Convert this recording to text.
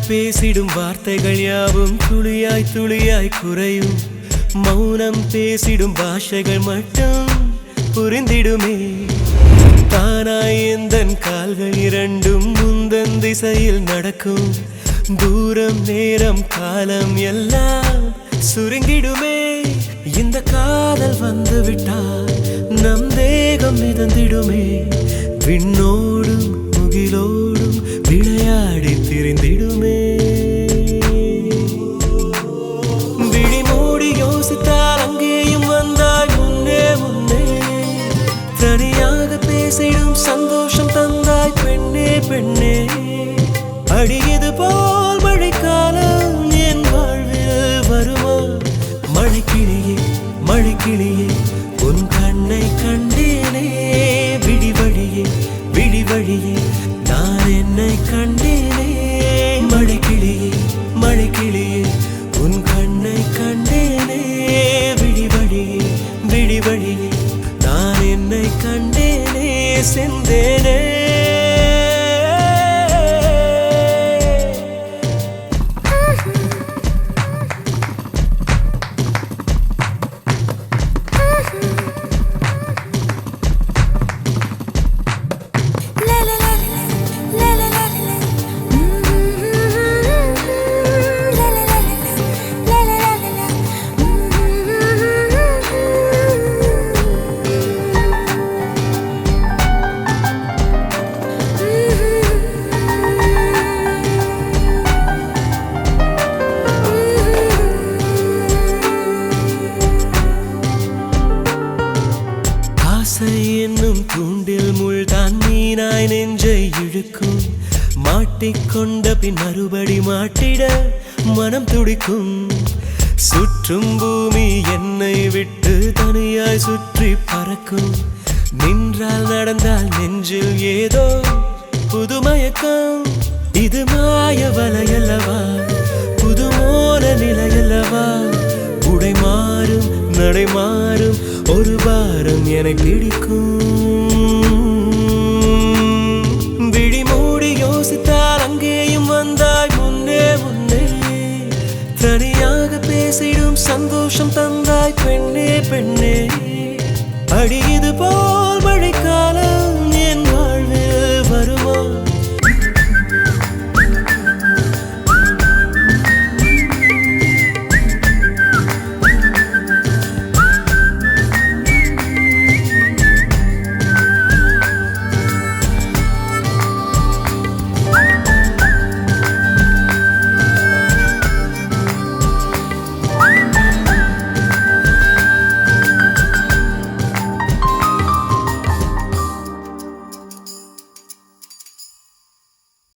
பேசிடும் வார்த்தைகள் யாவும் துளியாய் துளியாய் குறையும். மௌனம் பேசிடும் பாஷைகள் மட்டும் புரிந்திடுமே. தானாய் எந்தன் கால்கள் இரண்டும் முந்தன் திசையில் நடக்கும். தூரம் நேரம் காலம் எல்லாம் சுருங்கிடுமே. இந்த காதல் வந்து விட்டால் நம் தேகம் மிதந்திடுமே. விண்ணோடும் முகிலோடும் விளையாடி திரிந்திடுமே. விழி மூடி யோசித்தால் அங்கேயும் வந்தாய் முன்னே முன்னே. தனியாக பேசிடும் சந்தோஷம் தந்தாய் பெண்ணே பெண்ணே. அடியது போல் மழைக்காலம் என் வாழ்வில் வருமா? மழைக்கிளியே மழைக்கிளியே உன் கண்ணை கண்டேனே. விழி வழியே விழி வழியே நான் என்னை கண்டேனே. மழைக்கிளியே மழைக்கிளியே உன் கண்ணை கண்டேனே. விழி வழியே விழி வழியே நான் என்னை கண்டேனே. செந்தேனே என்னும் தூண்டில் முள்தான் மீனாய் நெஞ்சை இழுக்கும். மாட்டிக்கொண்ட பின் மறுபடி மாட்டிட மனம் துடிக்கும். சுற்றும் பூமி என்னை விட்டு தனியாய் சுற்றி பறக்கும். நின்றால் நடந்தால் நெஞ்சில் ஏதோ புதுமயக்கம். இது மாய வலையல்லவா, புதுமோன நிலையல்லவா. உடை மாறும் நடை மாறும் ஒரு வாரம் என பிடிக்கும். விழி மூடி யோசித்தால் அங்கேயும் வந்தாய் முன்னே முன்னே. தனியாக பேசிடும் சந்தோஷம் தந்தாய் பெண்ணே பெண்ணே. அடியது போ